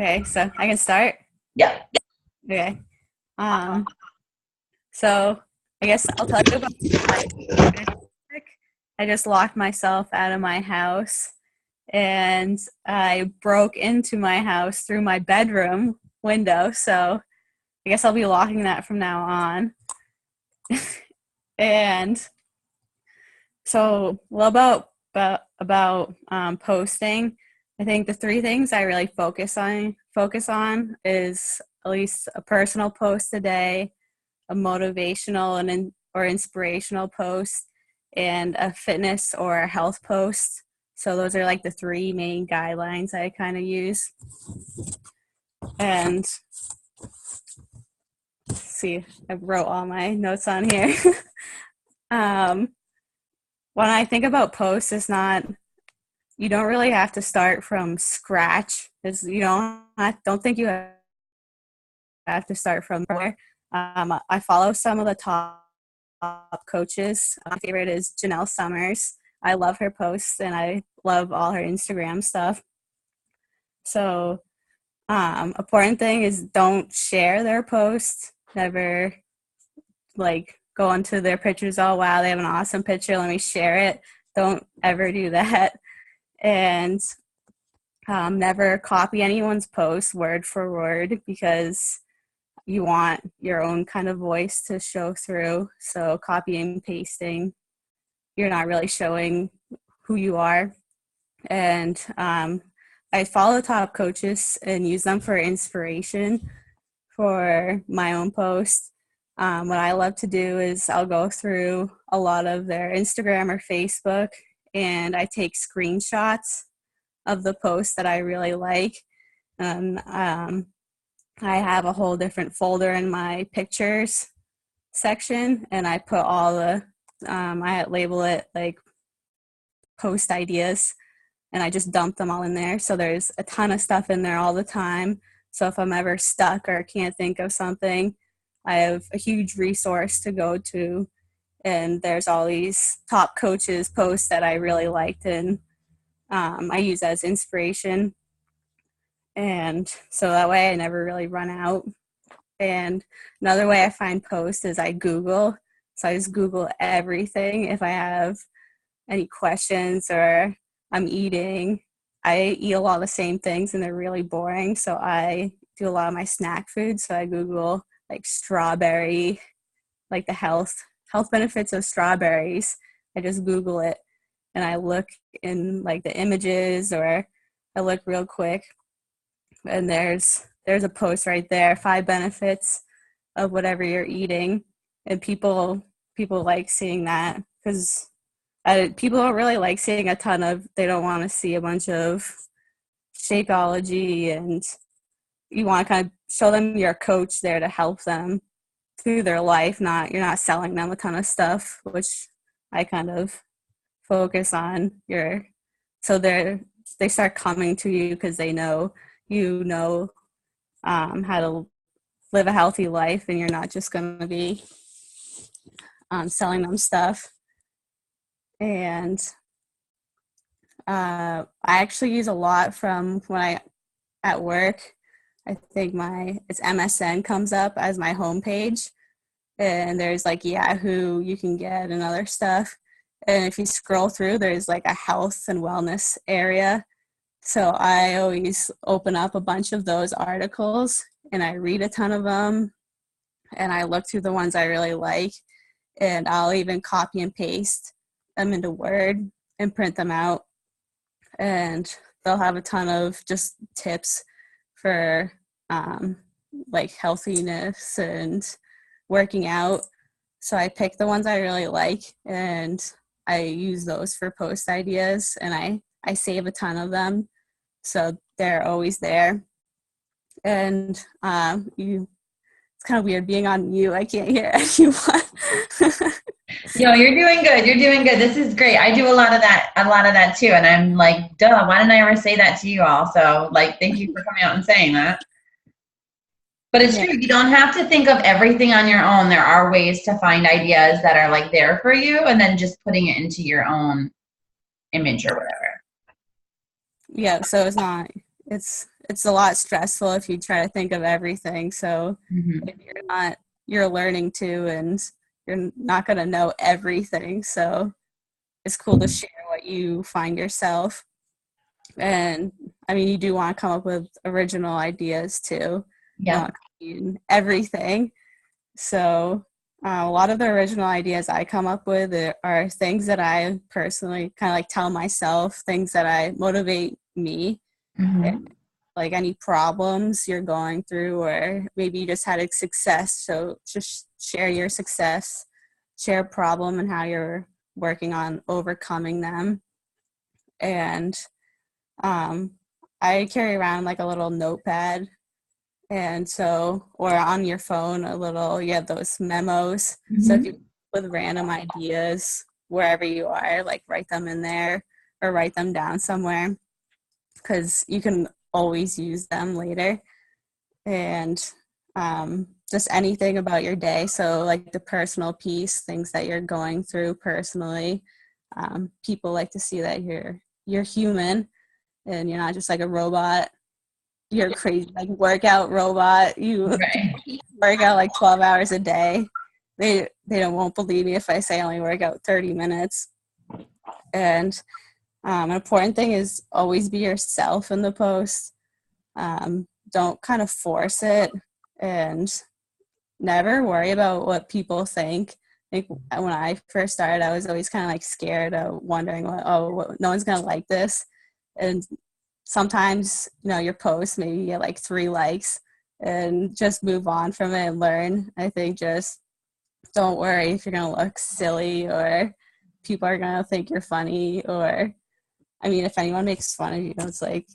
Okay, so I can start. Yeah. Okay. Um, so I guess I'll tell you about my trick. I just locked myself out of my house and I broke into my house through my bedroom window. So I guess I'll be locking that from now on. And so, well, about posting, I think the three things I really focus on is at least a personal post a day, a motivational or inspirational post, and a fitness or a health post. So those are like the three main guidelines I kind of use. And let's see, I wrote all my notes on here. um, when I think about posts, it's not, you don't really have to start from scratch. I don't think you have to start from there. I follow some of the top coaches. My favorite is Janelle Summers. I love her posts and I love all her Instagram stuff. So, important thing is don't share their posts. Never go into their pictures. Oh, wow, they have an awesome picture. Let me share it. Don't ever do that. And never copy anyone's post word for word because you want your own kind of voice to show through. So copying and pasting, you're not really showing who you are. And I follow top coaches and use them for inspiration for my own post. What I love to do is I'll go through a lot of their Instagram or Facebook and I take screenshots of the posts that I really like. And I have a whole different folder in my pictures section and I put all I label it like post ideas and I just dump them all in there. So there's a ton of stuff in there all the time. So if I'm ever stuck or can't think of something, I have a huge resource to go to. And there's all these top coaches posts that I really liked and I use as inspiration. And so that way I never really run out. And another way I find posts is I Google. So I just Google everything. If I have any questions or I'm eating, I eat a lot of the same things and they're really boring. So I do a lot of my snack food. So I Google like strawberry, like the health benefits of strawberries. I just Google it and I look in like the images or I look real quick and there's a post right there, 5 benefits of whatever you're eating. And people like seeing that because people don't really like seeing they don't want to see a bunch of Shakeology, and you want to kind of show them you're a coach there to help them through their life. You're not selling them a ton of stuff, which I kind of focus on. So they start coming to you because they know how to live a healthy life, and you're not just going to be selling them stuff. And I actually use a lot from when I at work. I think it's MSN comes up as my homepage, and there's like Yahoo you can get and other stuff. And if you scroll through, there's like a health and wellness area. So I always open up a bunch of those articles and I read a ton of them and I look through the ones I really like, and I'll even copy and paste them into Word and print them out. And they'll have a ton of just tips for like healthiness and working out. So I pick the ones I really like and I use those for post ideas, and I save a ton of them. So they're always there. And it's kind of weird being on mute. I can't hear anyone. No, you're doing good. You're doing good. This is great. I do a lot of that too. And I'm like, duh, why didn't I ever say that to you all? So like, thank you for coming out and saying that. But it's true. You don't have to think of everything on your own. There are ways to find ideas that are like there for you and then just putting it into your own image or whatever. Yeah. So it's it's a lot stressful if you try to think of everything. So Mhm. if you're learning too, and you're not going to know everything. So it's cool to share what you find yourself. And I mean, you do want to come up with original ideas too. You don't Yep. want to copy everything. So a lot of the original ideas I come up with are things that I personally kind of like tell myself, things that I motivate me, Mhm. like any problems you're going through, or maybe you just had a success. So just share your success, share a problem and how you're working on overcoming them. And um, I carry around like a little notepad. And so, or on your phone, you have those memos. So if you Mhm. with random ideas wherever you are, like write them in there or write them down somewhere, because you can always use them later. And just anything about your day. So like the personal piece, things that you're going through personally. People like to see that you're human and you're not just like a robot. You're crazy like workout robot. You Right. work out like 12 hours a day. They don't won't believe me if I say I only work out 30 minutes. And an important thing is always be yourself in the post. Don't kind of force it, and never worry about what people think. Like when I first started, I was always kind of like scared of wondering no one's gonna like this. And sometimes, your post maybe get like 3 likes, and just move on from it and learn. I think just don't worry if you're gonna look silly or people are gonna think you're funny, or I mean, if anyone makes fun of you, it's like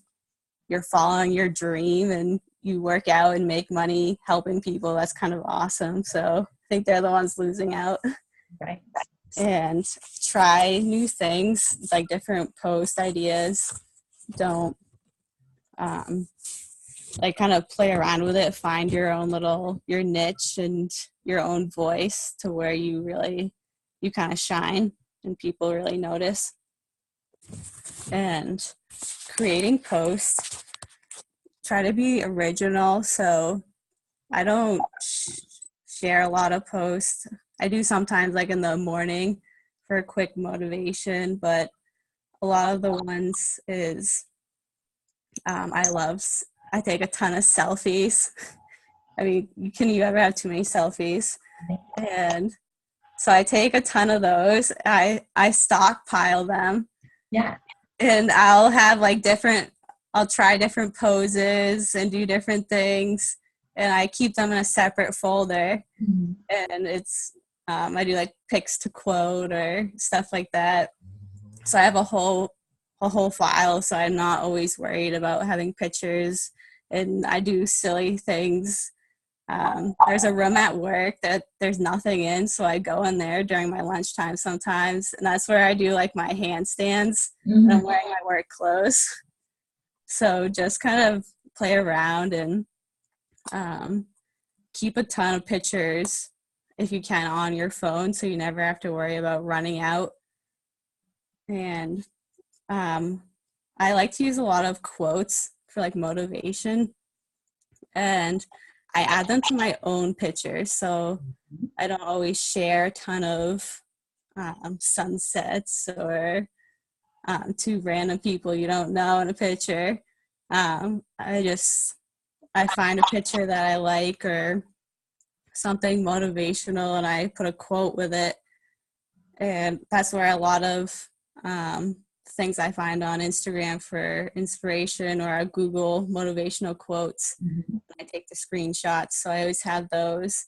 you're following your dream and you work out and make money helping people. That's kind of awesome. So I think they're the ones losing out. Right. And try new things, like different post ideas. Don't like kind of play around with it, find your niche and your own voice to where you kind of shine and people really notice. And creating posts, try to be original. So I don't share a lot of posts. I do sometimes like in the morning for a quick motivation, but a lot of the ones is I take a ton of selfies. I mean, can you ever have too many selfies? And so I take a ton of those. I stockpile them, Yeah. and I'll try different poses and do different things, and I keep them in a separate folder. Mhm. And I do like pics to quote or stuff like that. So I have a whole file, so I'm not always worried about having pictures. And I do silly things. There's a room at work that there's nothing in, so I go in there during my lunchtime sometimes, and that's where I do like my handstands, and I'm Mhm. wearing my work clothes. So just kind of play around and um, keep a ton of pictures if you can on your phone, so you never have to worry about running out. And um, I like to use a lot of quotes for like motivation, and I add them to my own pictures. So I don't always share a ton of sunsets or to random people you don't know in a picture. I find a picture that I like or something motivational, and I put a quote with it. And that's where a lot of things I find on Instagram for inspiration, or I Google motivational quotes. Mhm. I take the screenshots, so I always have those.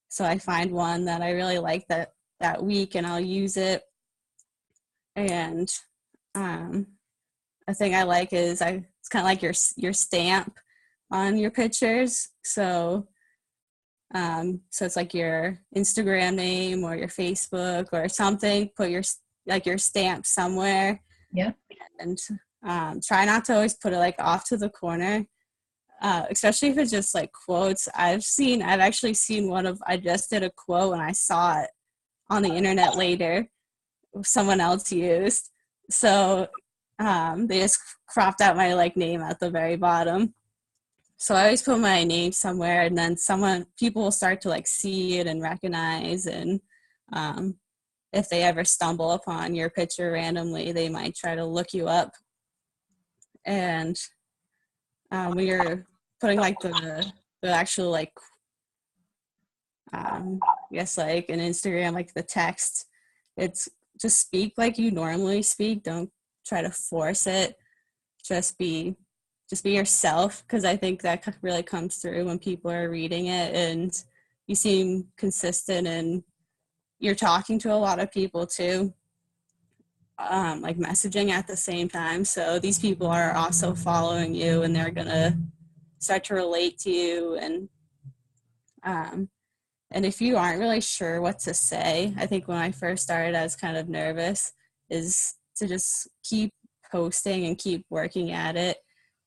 So I find one that I really like that week, and I'll use it. And um, a thing I like is it's kind of like your stamp on your pictures. So it's like your Instagram name or your Facebook or something. Put your stamp somewhere, Yeah. and try not to always put it like off to the corner. Especially if it's just like quotes. I've actually seen I just did a quote and I saw it on the internet later, someone else used. So They just cropped out my like name at the very bottom. So I always put my name somewhere, and then people will start to like see it and recognize, and if they ever stumble upon your picture randomly, they might try to look you up. And when you're putting like the actual like I guess like an Instagram, like the text, it's just speak like you normally speak. Don't try to force it. Just be yourself, because I think that really comes through when people are reading it, and you seem consistent, and you're talking to a lot of people too, like messaging at the same time. So these people are also following you, and they're gonna start to relate to you. Um, and if you aren't really sure what to say, I think when I first started, I was kind of nervous, is to just keep posting and keep working at it,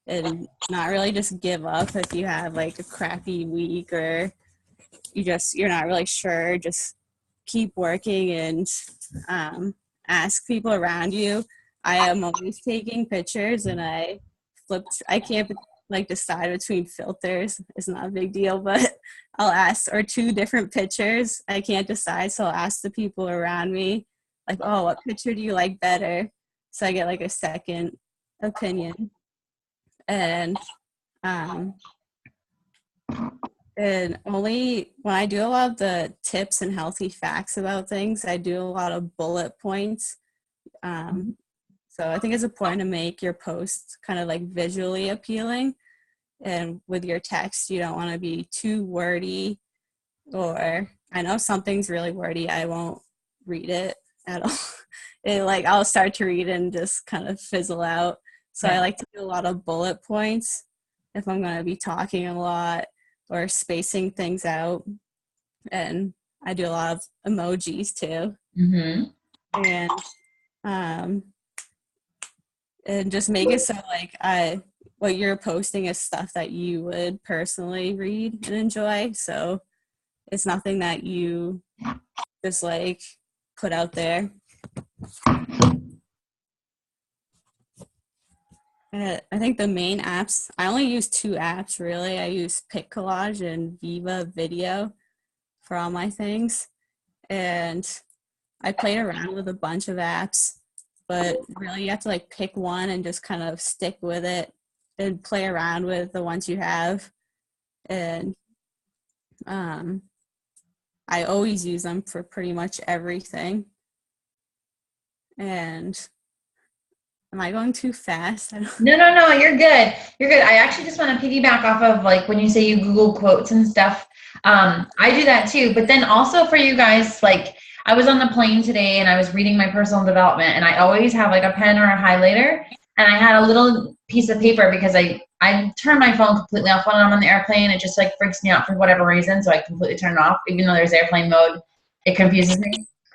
and not really just give up if you have like a crappy week, or you're not really sure. Just keep working, and ask people around you. I am always taking pictures, and I can't like decide between filters. It's not a big deal, but I'll ask, or two different pictures. I can't decide, so I'll ask the people around me, like, oh, what picture do you like better? So I get like a second opinion. And um, and only when I do a lot of the tips and healthy facts about things, I do a lot of bullet points. So I think it's important to make your post kind of like visually appealing. And with your text, you don't want to be too wordy, or I know something's really wordy, I won't read it at all. I'll start to read and just kind of fizzle out. So I like to do a lot of bullet points if I'm going to be talking a lot, or spacing things out. And I do a lot of emojis too. Mm-hmm. And and just make it so like what you're posting is stuff that you would personally read and enjoy. So it's nothing that you just like put out there. I think the main apps, I only use two apps really. I use Pic Collage and Viva Video for all my things. And I played around with a bunch of apps, but really you have to like pick one and just kind of stick with it and play around with the ones you have. And I always use them for pretty much everything. And am I going too fast? No, you're good. You're good. I actually just want to piggyback off of like when you say you Google quotes and stuff. I do that too. But then also for you guys, like I was on the plane today and I was reading my personal development, and I always have like a pen or a highlighter, and I had a little piece of paper because I turn my phone completely off when I'm on the airplane. It just like freaks me out for whatever reason. So I completely turn it off, even though there's airplane mode. It confuses me.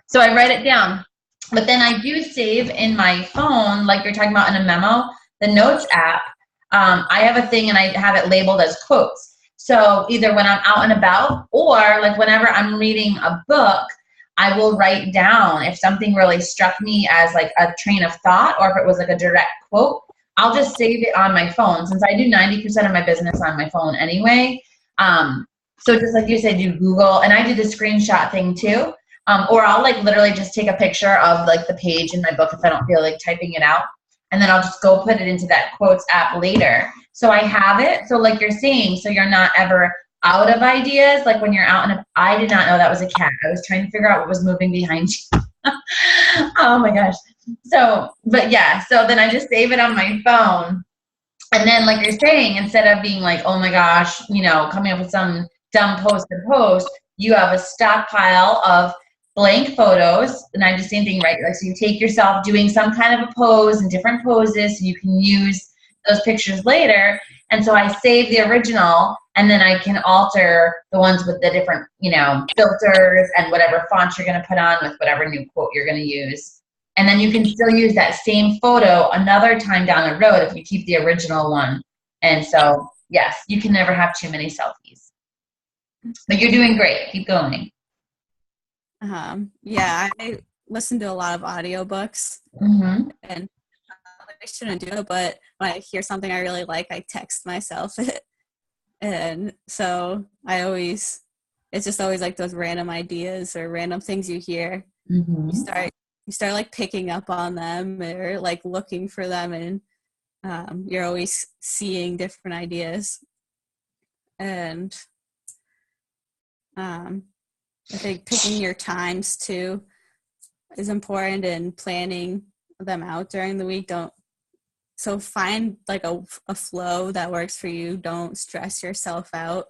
So I write it down. But then I do save in my phone, like you're talking about in a memo, the notes app. I have a thing and I have it labeled as quotes. So either when I'm out and about, or like whenever I'm reading a book, I will write down if something really struck me as like a train of thought, or if it was like a direct quote, I'll just save it on my phone, since I do 90% of my business on my phone anyway. So just like you said, do Google, and I do the screenshot thing too. Or I'll like literally just take a picture of like the page in my book if I don't feel like typing it out. And then I'll just go put it into that quotes app later. So I have it. So like you're saying, so you're not ever out of ideas. Like when you're out and I did not know that was a cat. I was trying to figure out what was moving behind you. Oh my gosh. So, but yeah, so then I just save it on my phone. And then like you're saying, instead of being like, oh my gosh, coming up with some dumb post to post, you have a stockpile of blank photos. And I do the same thing, right? Like, so you take yourself doing some kind of a pose and different poses, so you can use those pictures later. And so I save the original, and then I can alter the ones with the different, filters and whatever font you're going to put on with whatever new quote you're going to use. And then you can still use that same photo another time down the road if you keep the original one. And so, yes, you can never have too many selfies. But you're doing great. Keep going. Yeah, I listen to a lot of audiobooks, Mm-hmm. and I shouldn't do it, but when I hear something I really like, I text myself it. And so it's just always like those random ideas or random things you hear. Mm-hmm. You start like picking up on them or like looking for them, and you're always seeing different ideas. And I think picking your times too is important, and planning them out during the week. So find like a flow that works for you. Don't stress yourself out.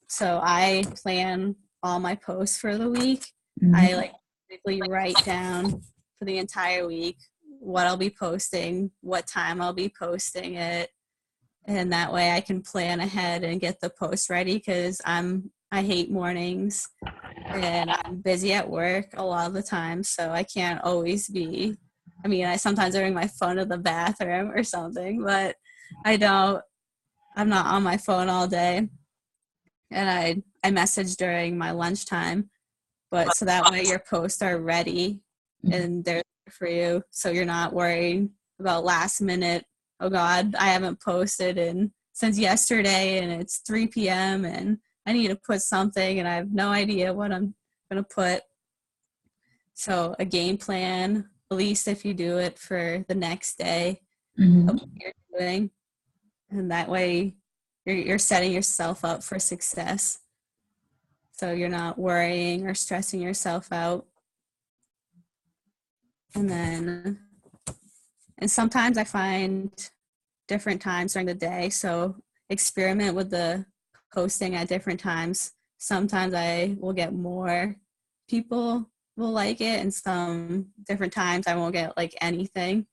So I plan all my posts for the week. Mm-hmm. I like basically write down for the entire week what I'll be posting, what time I'll be posting it, and that way I can plan ahead and get the post ready, because I hate mornings and I'm busy at work a lot of the time, so I can't always be. I mean, I sometimes bring my phone to the bathroom or something, but I'm not on my phone all day. And I message during my lunchtime, but so that way your posts are ready and they're there for you, so you're not worried about last minute, oh god, I haven't posted since yesterday and it's 3 p.m. and I need to put something and I have no idea what I'm going to put. So a game plan, at least if you do it for the next day, Mm-hmm. of what you're doing, and that way you're setting yourself up for success. So you're not worrying or stressing yourself out. And sometimes I find different times during the day. So experiment with the posting at different times. Sometimes I will get more people will like it, and some different times I won't get like anything.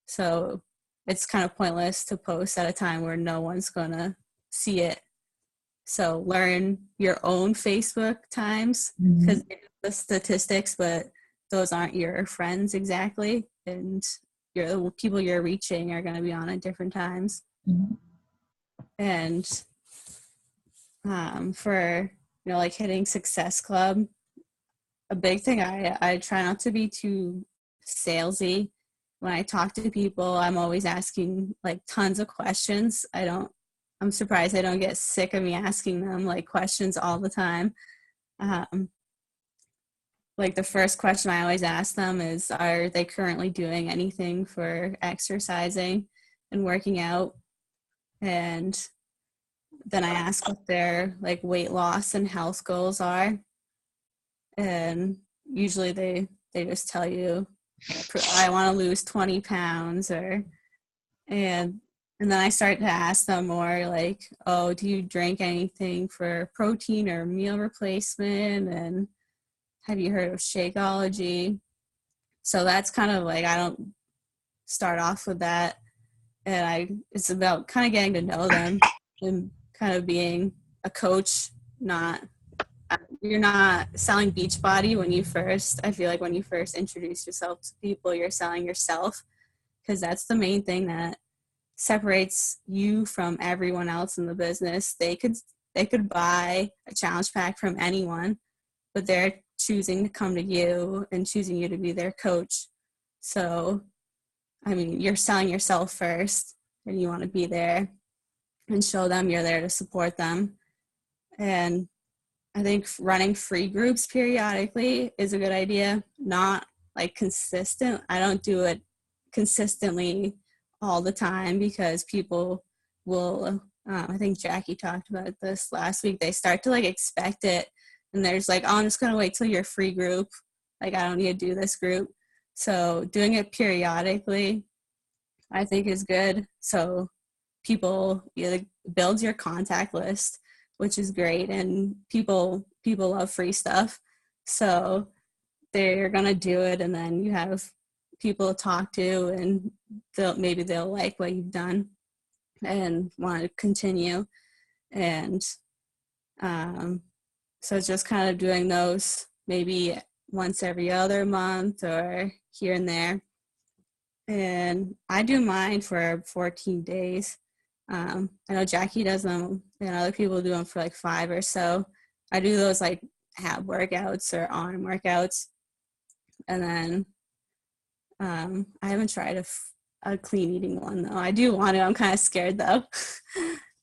So it's kind of pointless to post at a time where no one's gonna see it. So learn your own Facebook times, because the statistics, but those aren't your friends exactly, and the people you're reaching are going to be on at different times. Mm-hmm. And for like hitting Success Club, a big thing I try not to be too salesy. When I talk to people, I'm always asking like tons of questions. I'm surprised they don't get sick of me asking them like questions all the time. Like the first question I always ask them is, are they currently doing anything for exercising and working out? And then I ask what their like weight loss and health goals are. And usually they just tell you, I want to lose 20 pounds, and then I start to ask them more like, oh, do you drink anything for protein or meal replacement? And have you heard of Shakeology? So that's kind of like, I don't start off with that. And it's about kind of getting to know them and kind of being a coach. You're not selling Beachbody I feel like when you first introduce yourself to people, you're selling yourself, because that's the main thing that separates you from everyone else in the business. They could buy a challenge pack from anyone, but they're choosing to come to you and choosing you to be their coach. So, I mean, you're selling yourself first, and you want to be there and show them you're there to support them. And I think running free groups periodically is a good idea. Not like consistent. I don't do it consistently all the time, because people will, I think Jackie talked about this last week, they start to like expect it, and they're just like, oh, I'm just going to wait till your free group. Like, I don't need to do this group. So doing it periodically, I think, is good. So people builds your contact list, which is great, and people love free stuff, so they're gonna do it, and then you have people to talk to, and they'll like what you've done and want to continue. And so it's just kind of doing those maybe once every other month or here and there. And I do mine for 14 days. I know Jackie does them, and other people do them for like 5 or so. I do those like ab workouts or arm workouts. And then I haven't tried a clean eating one though. I do want to. I'm kind of scared though.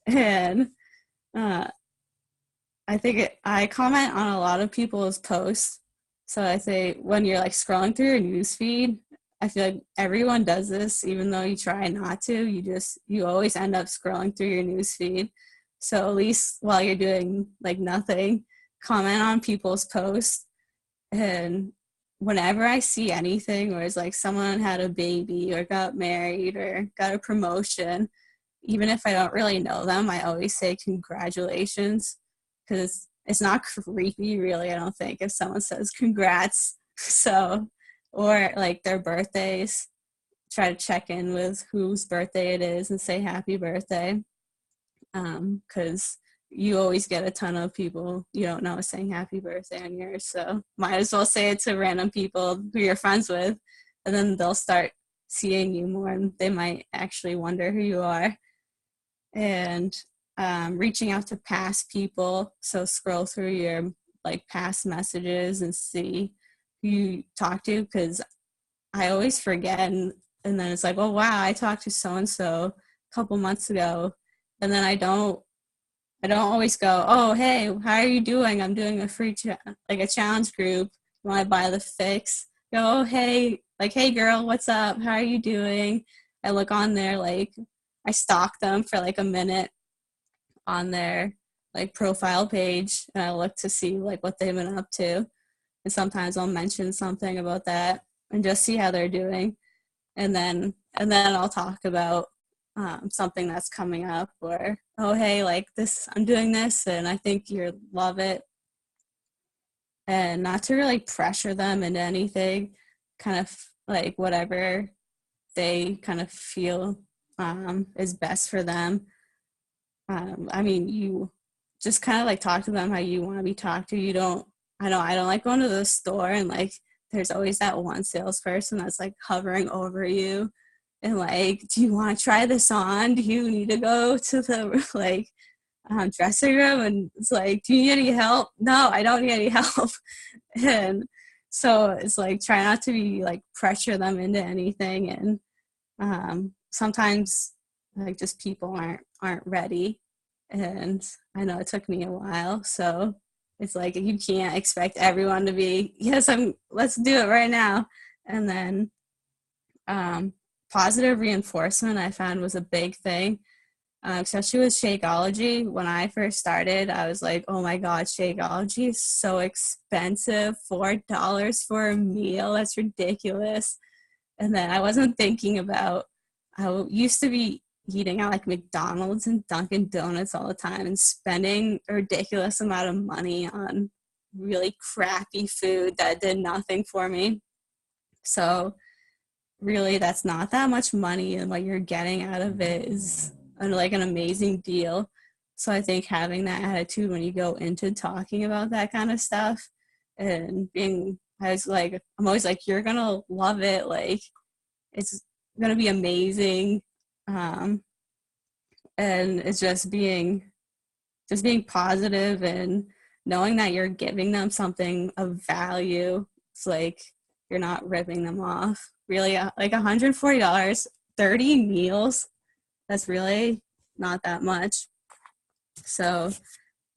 And uh, I think I comment on a lot of people's posts. So I say when you're like scrolling through your news feed, I feel like everyone does this, even though you try not to. You always end up scrolling through your news feed. So at least while you're doing like nothing, comment on people's posts. And whenever I see anything where it's like someone had a baby or got married or got a promotion, even if I don't really know them, I always say congratulations, because it's not creepy really, I don't think, if someone says congrats. So, or like their birthdays, try to check in with whose birthday it is and say happy birthday, because you always get a ton of people you don't know saying happy birthday on yours. So might as well say it to random people who you're friends with, and then they'll start seeing you more and they might actually wonder who you are. And reaching out to past people. So scroll through your like past messages and see who you talk to, because I always forget, and then it's like, oh wow, I talked to so and so a couple months ago, and then I don't always go, oh hey, how are you doing? I'm doing a free like a challenge group. You want to buy the fix? Go, oh, hey, like, hey girl, what's up? How are you doing? I look on there, like I stalk them for like a minute on their like profile page, and I look to see like what they've been up to. And sometimes I'll mention something about that and just see how they're doing. And then I'll talk about something that's coming up, or, oh, hey, like this, I'm doing this and I think you'll love it. And not to really pressure them into anything, kind of like whatever they kind of feel is best for them. I mean, you just kind of like talk to them how you want to be talked to. I don't like going to the store and like there's always that one salesperson that's like hovering over you and like, do you want to try this on? Do you need to go to the like dressing room? And it's like, do you need any help? No, I don't need any help. And so it's like, try not to be like pressure them into anything. And sometimes like just people aren't ready. And I know it took me a while, so it's like you can't expect everyone to be, yes, let's do it right now. And then positive reinforcement I found was a big thing, especially with Shakeology. When I first started, I was like, oh my god, Shakeology is so expensive, $4 for a meal, that's ridiculous. And then I wasn't thinking about, I used to be eating at like McDonald's and Dunkin' Donuts all the time and spending a ridiculous amount of money on really crappy food that did nothing for me. So really, that's not that much money, and what you're getting out of it is like an amazing deal. So I think having that attitude when you go into talking about that kind of stuff, and I'm always like, you're gonna love it, like it's gonna be amazing. And it's just being positive and knowing that you're giving them something of value. It's like you're not ripping them off. Really, like $140, 30 meals, that's really not that much. So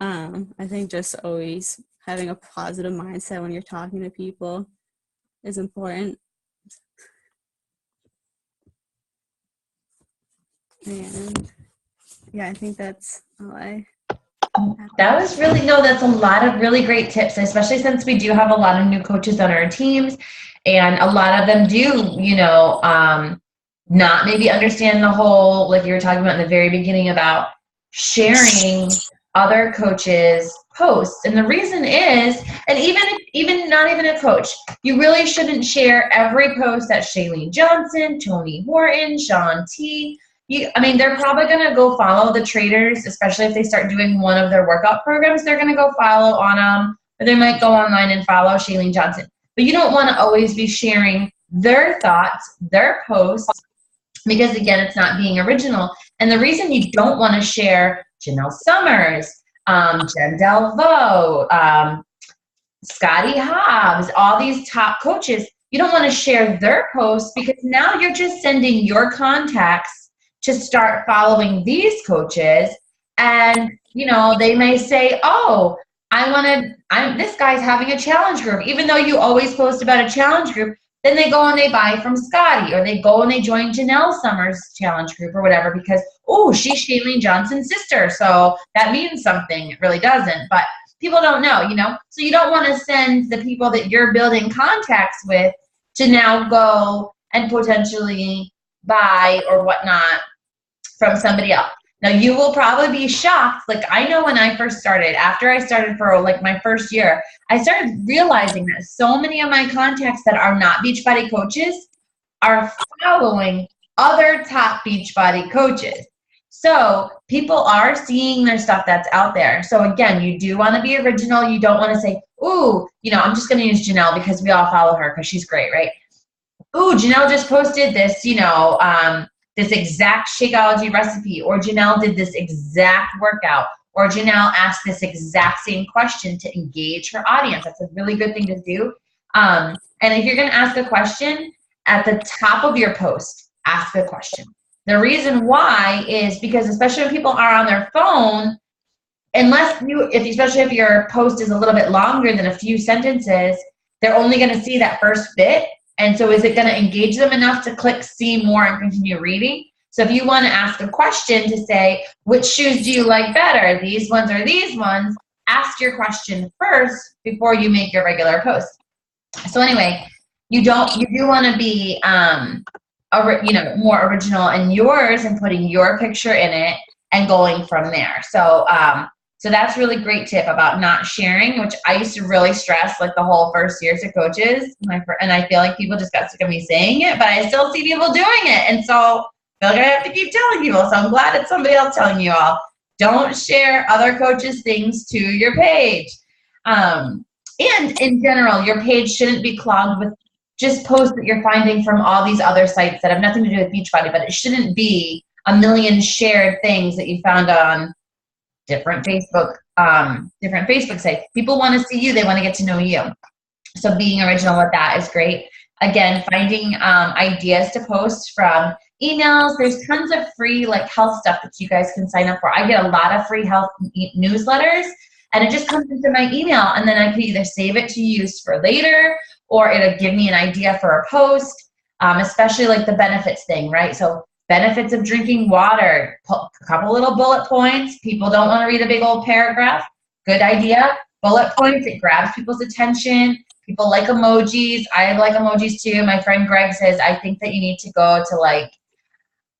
I think just always having a positive mindset when you're talking to people is important. And yeah, I think that's all I have. That was really, no, that's a lot of really great tips, especially since we do have a lot of new coaches on our teams, and a lot of them do, not maybe understand the whole, like you were talking about in the very beginning about sharing other coaches' posts. And the reason is, and even not even a coach, you really shouldn't share every post that Shailene Johnson, Tony Horton, Sean T. They're probably going to go follow the traders, especially if they start doing one of their workout programs. They're going to go follow on them, or they might go online and follow Shailene Johnson. But you don't want to always be sharing their thoughts, their posts, because again, it's not being original. And the reason you don't want to share Janelle Summers, Jen Delvaux, Scotty Hobbs, all these top coaches, you don't want to share their posts because now you're just sending your contacts to start following these coaches. And, they may say, oh, this guy's having a challenge group. Even though you always post about a challenge group, then they go and they buy from Scotty, or they go and they join Janelle Summers' challenge group or whatever because, oh, she's Shailene Johnson's sister. So that means something. It really doesn't. But people don't know, So you don't want to send the people that you're building contacts with to now go and potentially buy or whatnot from somebody else. Now, you will probably be shocked. Like, I know when I first started, after I started for like my first year, I started realizing that so many of my contacts that are not Beachbody coaches are following other top Beachbody coaches. So people are seeing their stuff that's out there. So again, you do want to be original. You don't want to say, ooh, I'm just going to use Janelle because we all follow her because she's great, right? Ooh, Janelle just posted this, this exact Shakeology recipe, or Janelle did this exact workout, or Janelle asked this exact same question to engage her audience. That's a really good thing to do. And if you're going to ask a question, at the top of your post, ask a question. The reason why is because, especially when people are on their phone, especially if your post is a little bit longer than a few sentences, they're only going to see that first bit. And so is it going to engage them enough to click see more and continue reading? So if you want to ask a question to say, which shoes do you like better, these ones or these ones, ask your question first before you make your regular post. So anyway, you do want to be more original in yours and putting your picture in it and going from there. So that's a really great tip about not sharing, which I used to really stress like the whole first years of coaches. And I feel like people just got sick of me saying it, but I still see people doing it. And so I feel like I have to keep telling people. So I'm glad it's somebody else telling you all. Don't share other coaches' things to your page. And in general, your page shouldn't be clogged with just posts that you're finding from all these other sites that have nothing to do with Beachbody, but it shouldn't be a million shared things that you found on different Facebook sites. People want to see you. They want to get to know you. So being original with that is great. Again, finding ideas to post from emails. There's tons of free health stuff that you guys can sign up for. I get a lot of free health newsletters, and it just comes into my email, and then I can either save it to use for later, or it'll give me an idea for a post, especially the benefits thing, right? So benefits of drinking water, a couple little bullet points. People don't want to read a big old paragraph. Good idea. Bullet points, it grabs people's attention. People like emojis. I like emojis too. My friend Greg says, I think that you need to go to like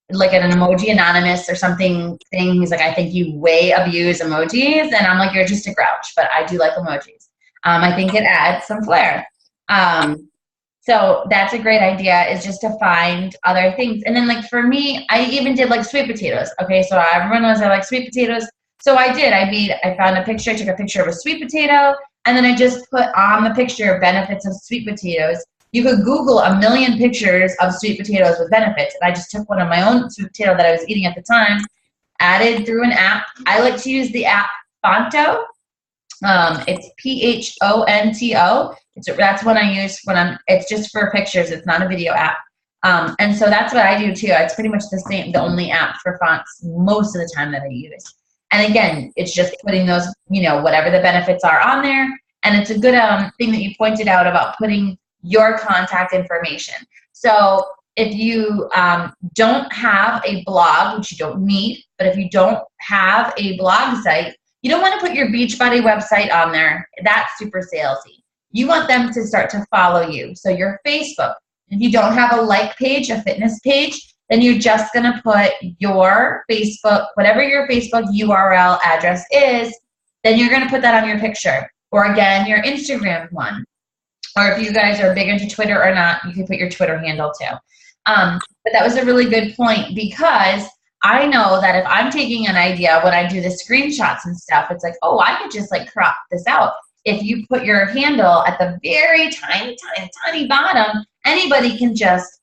an emoji anonymous or something thing. He's like, I think you way abuse emojis. And I'm like, you're just a grouch, but I do like emojis. I think it adds some flair. So that's a great idea, is just to find other things. And then for me, I even did sweet potatoes. Okay, so everyone knows I like sweet potatoes. So I did. I found a picture, took a picture of a sweet potato, and then I just put on the picture benefits of sweet potatoes. You could Google a million pictures of sweet potatoes with benefits. And I just took one of my own sweet potato that I was eating at the time, added through an app. I like to use the app Fonto. It's Phonto. That's one I use it's just for pictures. It's not a video app. And so that's what I do too. It's pretty much the only app for fonts most of the time that I use. And again, it's just putting those, whatever the benefits are on there. And it's a good thing that you pointed out about putting your contact information. So if you don't have a blog, which you don't need, but if you don't have a blog site, you don't want to put your Beachbody website on there. That's super salesy. You want them to start to follow you. So your Facebook, if you don't have a page, a fitness page, then you're just going to put your Facebook, whatever your Facebook URL address is, then you're going to put that on your picture. Or again, your Instagram one. Or if you guys are big into Twitter or not, you can put your Twitter handle too. But that was a really good point, because I know that if I'm taking an idea, when I do the screenshots and stuff, it's oh, I could just crop this out. If you put your handle at the very tiny, tiny, tiny bottom, anybody can just,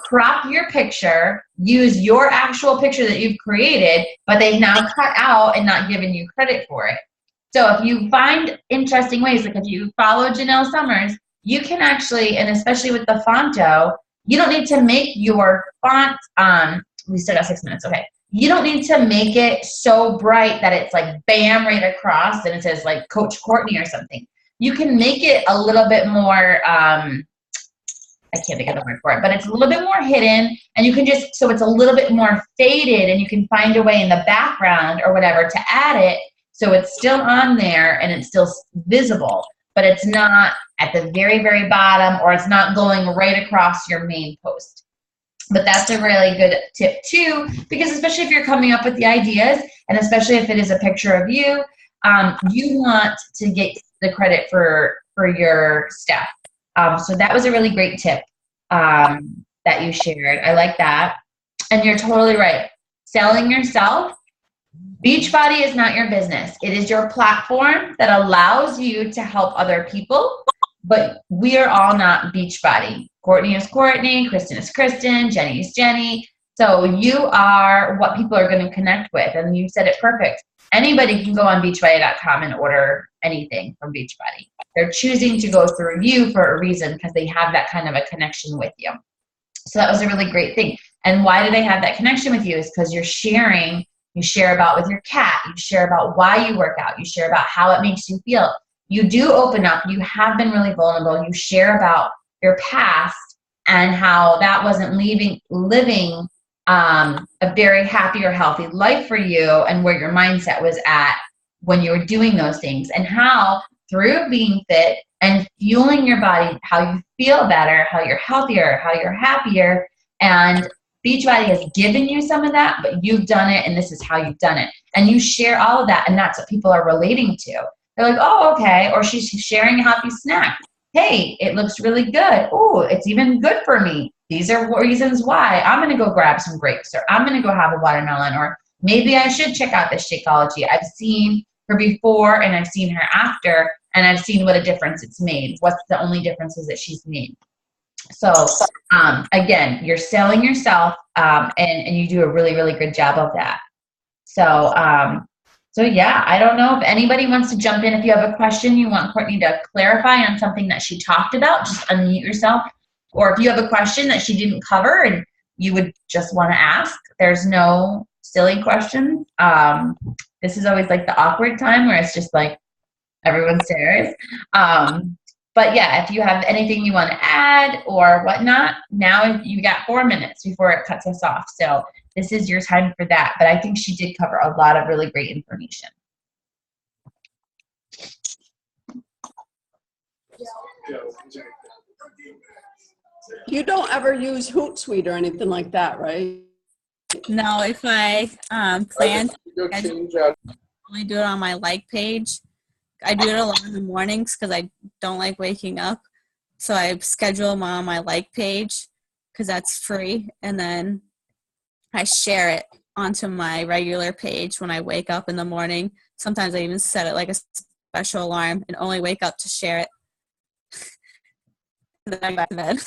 crop your picture, use your actual picture that you've created, but they've now cut out and not given you credit for it. So if you find interesting ways, if you follow Janelle Summers, you can actually, and especially with the Fonto, you don't need to make your font, we still got 6 minutes, okay. You don't need to make it so bright that it's like bam right across and it says like Coach Courtney or something. You can make it a little bit more, I can't think of the word for it, but it's a little bit more hidden, and you can just, so it's a little bit more faded, and you can find a way in the background or whatever to add it so it's still on there and it's still visible, but it's not at the very, very bottom, or it's not going right across your main post. But that's a really good tip too, because especially if you're coming up with the ideas, and especially if it is a picture of you, you want to get the credit for your stuff. So that was a really great tip that you shared. I like that. And you're totally right. Selling yourself, Beachbody is not your business. It is your platform that allows you to help other people, but we are all not Beachbody. Courtney is Courtney, Kristen is Kristen, Jenny is Jenny. So you are what people are going to connect with. And you said it perfect. Anybody can go on beachbody.com and order anything from Beachbody. They're choosing to go through you for a reason, because they have that kind of a connection with you. So that was a really great thing. And why do they have that connection with you? Is because you're sharing. You share about with your cat. You share about why you work out. You share about how it makes you feel. You do open up. You have been really vulnerable. You share about your past and how that wasn't living a very happy or healthy life for you, and where your mindset was at when you were doing those things, and how through being fit and fueling your body, how you feel better, how you're healthier, how you're happier. And Beachbody has given you some of that, but you've done it, and this is how you've done it. And you share all of that, and that's what people are relating to. They're like, oh, okay. Or she's sharing a healthy snack. Hey, it looks really good. Oh, it's even good for me. These are reasons why I'm going to go grab some grapes, or I'm going to go have a watermelon, or maybe I should check out this Shakeology. I've seen her before and I've seen her after, and I've seen what a difference it's made. What's the only differences that she's made. So again, you're selling yourself, and you do a really, really good job of that. So, so yeah, I don't know if anybody wants to jump in. If you have a question you want Courtney to clarify on something that she talked about, just unmute yourself. Or if you have a question that she didn't cover and you would just want to ask, there's no silly questions. This is always like the awkward time where it's just like everyone stares. But yeah, if you have anything you want to add or whatnot, now you got 4 minutes before it cuts us off. So this is your time for that. But I think she did cover a lot of really great information. You don't ever use Hootsuite or anything like that, right? No, if I plan to, I only do it on my like page. I do it a lot in the mornings because I don't like waking up. So I schedule them on my like page because that's free. And then I share it onto my regular page when I wake up in the morning. Sometimes I even set it like a special alarm and only wake up to share it. And then I'm back to bed.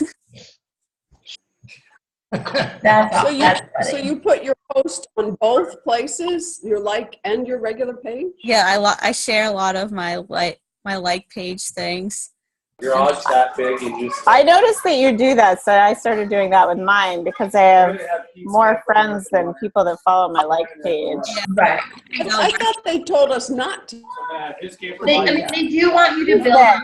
So you put your post on both places, your like and your regular page? Yeah, I share a lot of my like page things. Your odds that big, and just. I noticed that you do that, so I started doing that with mine because I have more friends than people that follow my like page. Yeah, right. I thought they told us not to. They do want you to build.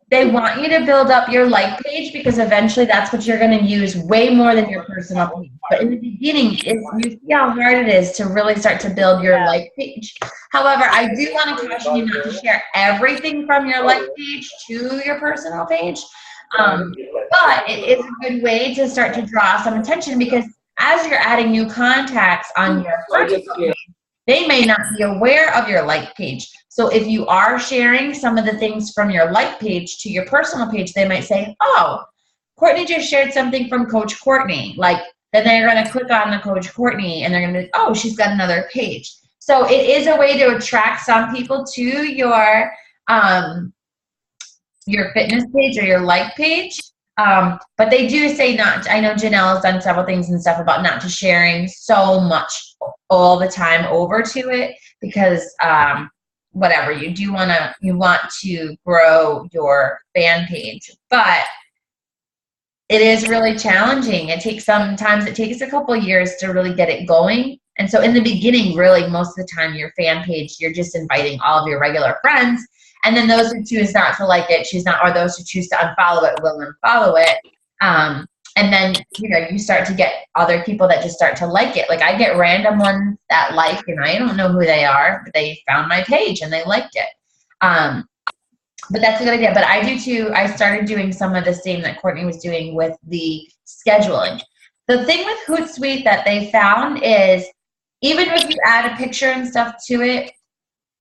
They want you to build up your like page because eventually that's what you're going to use way more than your personal page. But in the beginning, you see how hard it is to really start to build your like page. However, I do want to caution you not to share everything from your like page to your personal page. But it is a good way to start to draw some attention, because as you're adding new contacts on your personal page, they may not be aware of your like page. So if you are sharing some of the things from your like page to your personal page, they might say, oh, Courtney just shared something from Coach Courtney. Like, then they're going to click on the Coach Courtney and they're going to be, oh, she's got another page. So it is a way to attract some people to your fitness page or your like page. But they do say not, I know Janelle has done several things and stuff about not to sharing so much all the time over to it, because whatever, you want to grow your fan page, but it is really challenging. Sometimes it takes a couple years to really get it going. And so in the beginning, really most of the time, your fan page, you're just inviting all of your regular friends. And then those who choose not to like it, or those who choose to unfollow it will unfollow it. And then, you start to get other people that just start to like it. Like I get random ones that like, and I don't know who they are, but they found my page and they liked it. But that's a good idea. But I do too. I started doing some of the same that Courtney was doing with the scheduling. The thing with Hootsuite that they found is even if you add a picture and stuff to it,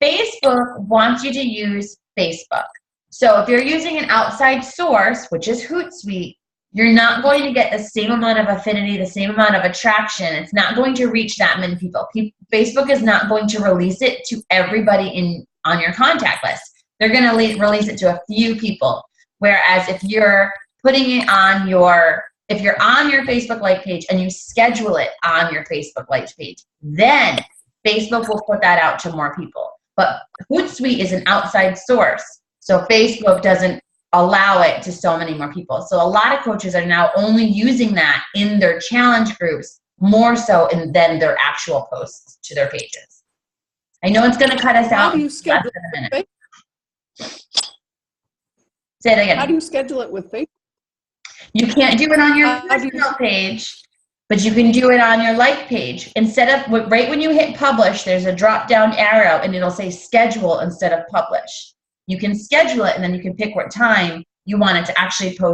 Facebook wants you to use Facebook. So if you're using an outside source, which is Hootsuite, you're not going to get the same amount of affinity, the same amount of attraction. It's not going to reach that many people. Facebook is not going to release it to everybody on your contact list. They're going to release it to a few people. Whereas if you're putting it on if you're on your Facebook like page and you schedule it on your Facebook like page, then Facebook will put that out to more people. But Hootsuite is an outside source. So Facebook doesn't allow it to so many more people. So a lot of coaches are now only using that in their challenge groups more so than their actual posts to their pages. I know it's going to cut us out. How do you schedule in a minute. Say it again. How do you schedule it with Facebook? You can't do it on your personal page, but you can do it on your like page. Instead of, right when you hit publish, there's a drop down arrow and it'll say schedule instead of publish. You can schedule it and then you can pick what time you want it to actually post